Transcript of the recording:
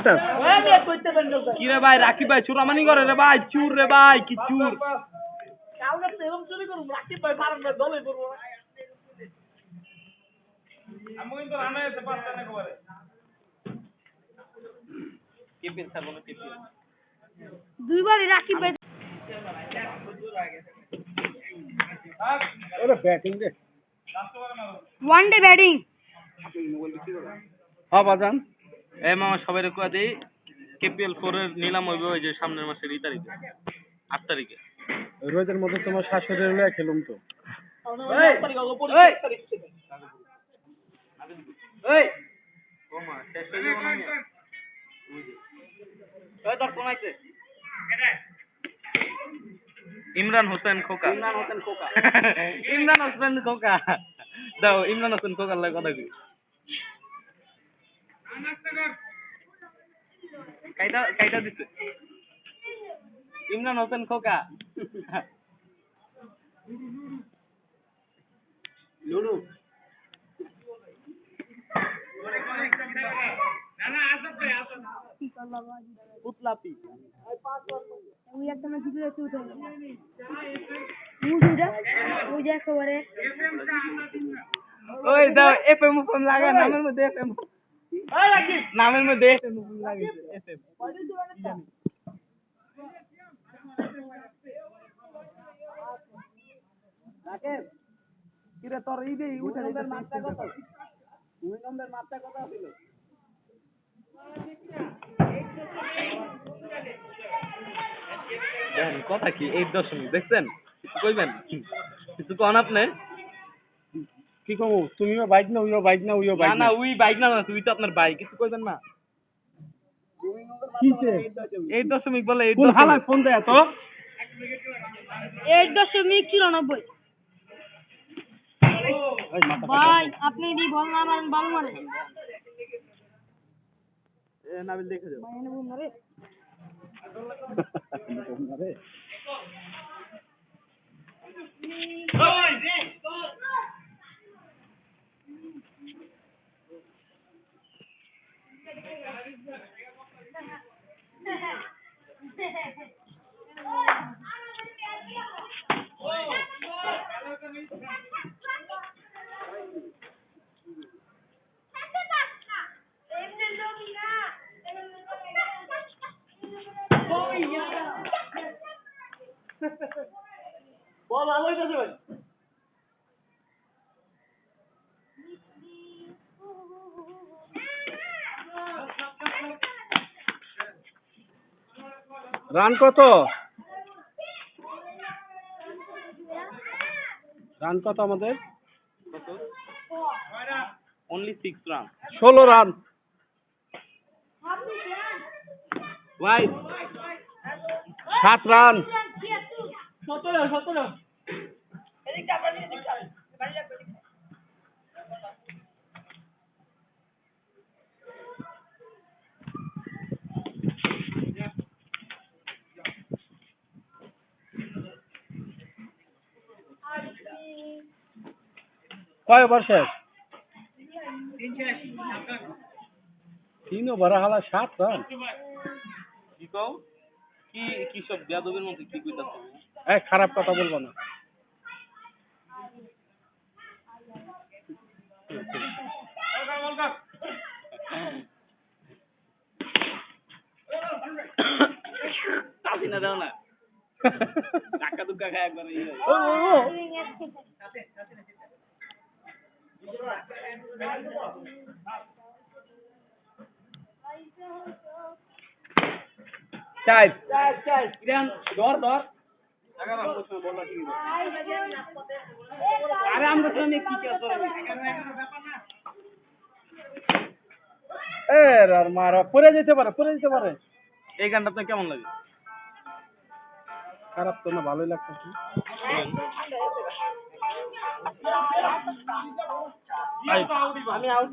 master কি রে ভাই রাকিব ভাই চুরামানি করে রে ভাই চুর রে ভাই কি চুর দুইবারই রাকিব ভাই ওরে ব্যাটিং রে ওয়ান ডে ব্যাটিং হ্যাঁ বাজান এই মামা সবাই রেখা দেই কেপিএল 4 এর নিলাম হইবে ওই যে সামনের মাসের 2 তারিখে 8 তারিখে রোজের মধ্যে তোমার শাশুড়ি হলে খেলুম তো এই ওমা শেষ হয়ে যাবে না ওই তোর কোন আইছে ইমরান হোসেন খোকা ইমরান হোসেন খোকা দাও ইমরান হোসেন খোকার লাগে কথা কি কাইটা দিছে ইমরান হোসেন খোকা লুলু পুতলাপি ওই একটা না ভিডিও আছে উঠে মুজুরা ওই যে একেবারে ওই দাও এফএম ফোন লাগা নামের মধ্যে এফএম ওই রাখি নামের মধ্যে এফএম ফোন লাগিছে এফএম রাকে কিরে তোর ইদে উঠে দিতে মাত্রা কত দুই নম্বর মাত্রা কত ছিল দেন কথা কি 8 দেখছেন কিছু কইবেন কিছু কোন আপনি কি কমু তুমিও বাইক না উইও বাইক না উইও বাইক না না উই বাইক না তুই তো আপনার বাইক কিছু কইবেন না কিসে 8 বলে 8 কোন হালা ফোন দেয়া তো 8.94 ভাই আপনি দি বল না মারেন বল মারে এ নাবিল দেখে যাও ভাই এনে বল মারে বল আলোই যাবে ভাই রান কত রান কত আমাদের কত only 6 রান 16 রান ভাই 7 রান 17 কয় ওভার শেষ 3 ওভার হালা 7 রান কি কও কি সব বেয়াদবের মধ্যে কি কইতাছ এই খারাপ কথা বলবো না তাসিনা দাও না টাকা দুকা খায় একবার চাই ইরান ধর আরে আমরা তো কি কি আছে আর মারা পড়ে যেতে পারে এই গানটা আপনার কেমন লাগে খারাপ তো না ভালোই লাগতেছে আমি আউট